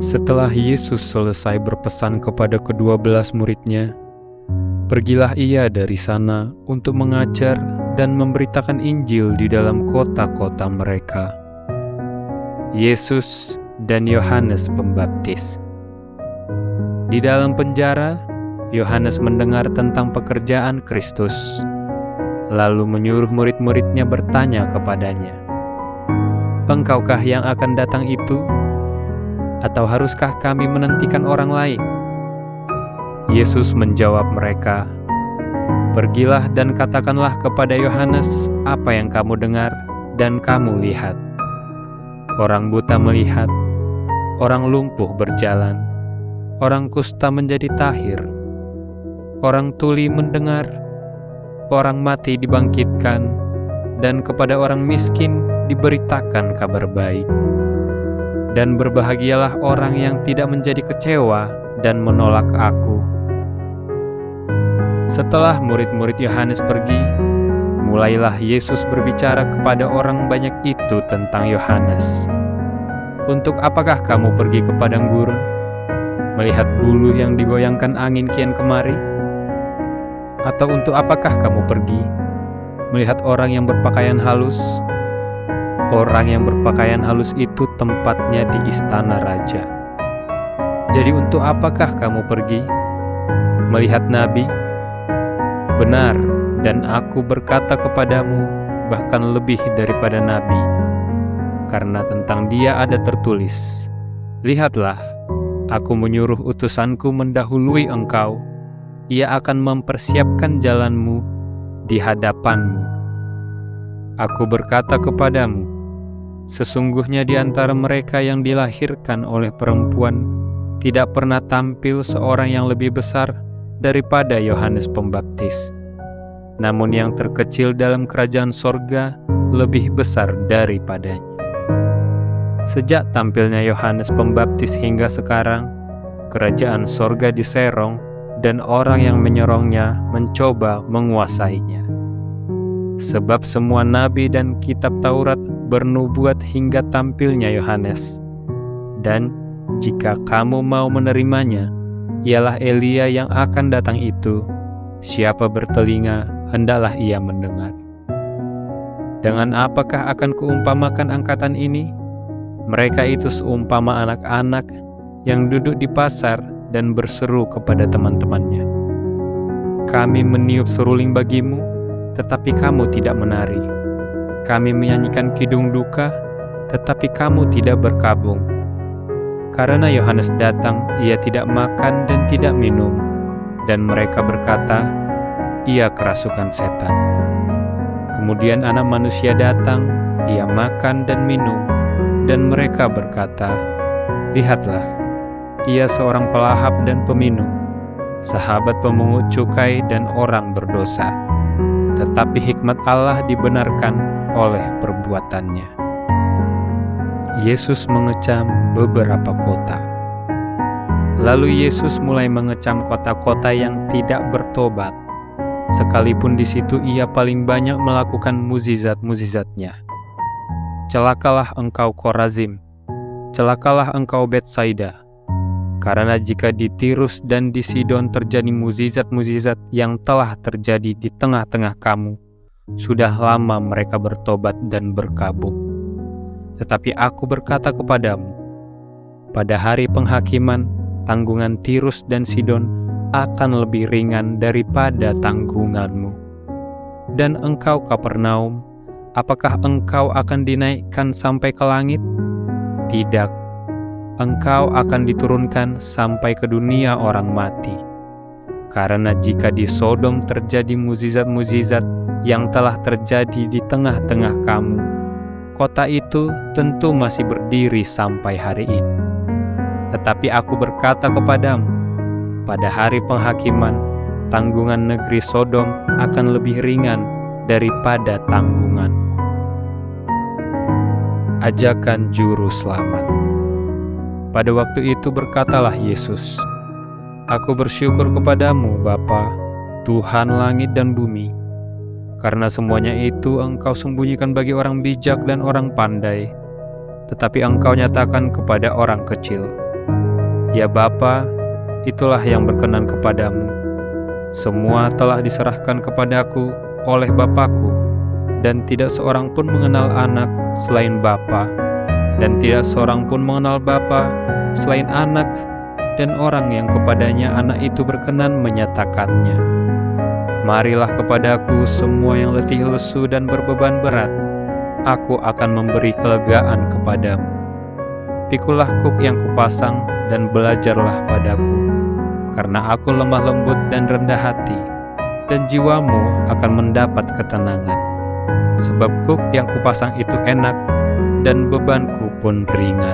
Setelah Yesus selesai berpesan kepada ke-12 murid-Nya, pergilah ia dari sana untuk mengajar dan memberitakan Injil di dalam kota-kota mereka. Yesus dan Yohanes Pembaptis. Di dalam penjara, Yohanes mendengar tentang pekerjaan Kristus, lalu menyuruh murid-muridnya bertanya kepadanya, "Engkaukah yang akan datang itu? Atau haruskah kami menantikan orang lain?" Yesus menjawab mereka, "Pergilah dan katakanlah kepada Yohanes apa yang kamu dengar dan kamu lihat. Orang buta melihat, orang lumpuh berjalan, orang kusta menjadi tahir, orang tuli mendengar, orang mati dibangkitkan, dan kepada orang miskin diberitakan kabar baik. Dan berbahagialah orang yang tidak menjadi kecewa dan menolak Aku." Setelah murid-murid Yohanes pergi, mulailah Yesus berbicara kepada orang banyak itu tentang Yohanes. "Untuk apakah kamu pergi ke padang gurun, melihat buluh yang digoyangkan angin kian kemari? Atau untuk apakah kamu pergi, melihat orang yang berpakaian halus? Orang yang berpakaian halus itu tempatnya di istana raja. Jadi untuk apakah kamu pergi, melihat nabi? Benar, dan Aku berkata kepadamu, bahkan lebih daripada nabi. Karena tentang dia ada tertulis, 'Lihatlah, Aku menyuruh utusanku mendahului engkau. Ia akan mempersiapkan jalanmu di hadapanmu.' Aku berkata kepadamu, sesungguhnya di antara mereka yang dilahirkan oleh perempuan tidak pernah tampil seorang yang lebih besar daripada Yohanes Pembaptis. Namun yang terkecil dalam kerajaan sorga lebih besar daripadanya. Sejak tampilnya Yohanes Pembaptis hingga sekarang, kerajaan sorga diserong dan orang yang menyerongnya mencoba menguasainya. Sebab semua nabi dan kitab Taurat bernubuat hingga tampilnya Yohanes. Dan jika kamu mau menerimanya, ialah Elia yang akan datang itu. Siapa bertelinga, hendaklah ia mendengar. Dengan apakah akan kuumpamakan angkatan ini? Mereka itu seumpama anak-anak yang duduk di pasar dan berseru kepada teman-temannya, 'Kami meniup seruling bagimu, tetapi kamu tidak menari. Kami menyanyikan kidung duka, tetapi kamu tidak berkabung.' Karena Yohanes datang, ia tidak makan dan tidak minum, dan mereka berkata, 'Ia kerasukan setan.' Kemudian Anak Manusia datang, ia makan dan minum, dan mereka berkata, 'Lihatlah, ia seorang pelahap dan peminum, sahabat pemungut cukai dan orang berdosa.' Tetapi hikmat Allah dibenarkan oleh perbuatannya." Yesus mengecam beberapa kota. Lalu Yesus mulai mengecam kota-kota yang tidak bertobat, sekalipun di situ ia paling banyak melakukan mukjizat-mukjizatnya. "Celakalah engkau Korazim, celakalah engkau Betsaida, karena jika di Tirus dan di Sidon terjadi mukjizat-mukjizat yang telah terjadi di tengah-tengah kamu, sudah lama mereka bertobat dan berkabung. Tetapi Aku berkata kepadamu, pada hari penghakiman, tanggungan Tirus dan Sidon akan lebih ringan daripada tanggunganmu. Dan engkau Kapernaum, apakah engkau akan dinaikkan sampai ke langit? Tidak, engkau akan diturunkan sampai ke dunia orang mati. Karena jika di Sodom terjadi mukjizat-mukjizat yang telah terjadi di tengah-tengah kamu, kota itu tentu masih berdiri sampai hari ini. Tetapi Aku berkata kepadamu, pada hari penghakiman, tanggungan negeri Sodom akan lebih ringan daripada tanggungan." Ajakan Juru Selamat. Pada waktu itu berkatalah Yesus, "Aku bersyukur kepadamu, Bapa, Tuhan langit dan bumi, karena semuanya itu Engkau sembunyikan bagi orang bijak dan orang pandai, tetapi Engkau nyatakan kepada orang kecil. Ya Bapa, itulah yang berkenan kepadamu. Semua telah diserahkan kepadaku oleh Bapakku, dan tidak seorang pun mengenal anak selain Bapa, dan tidak seorang pun mengenal Bapa selain anak, dan orang yang kepadanya anak itu berkenan menyatakannya. Marilah kepadaku semua yang letih lesu dan berbeban berat, aku akan memberi kelegaan kepadamu. Pikulah kuk yang kupasang dan belajarlah padaku, karena aku lemah lembut dan rendah hati, dan jiwamu akan mendapat ketenangan. Sebab kuk yang kupasang itu enak, dan bebanku pun ringan.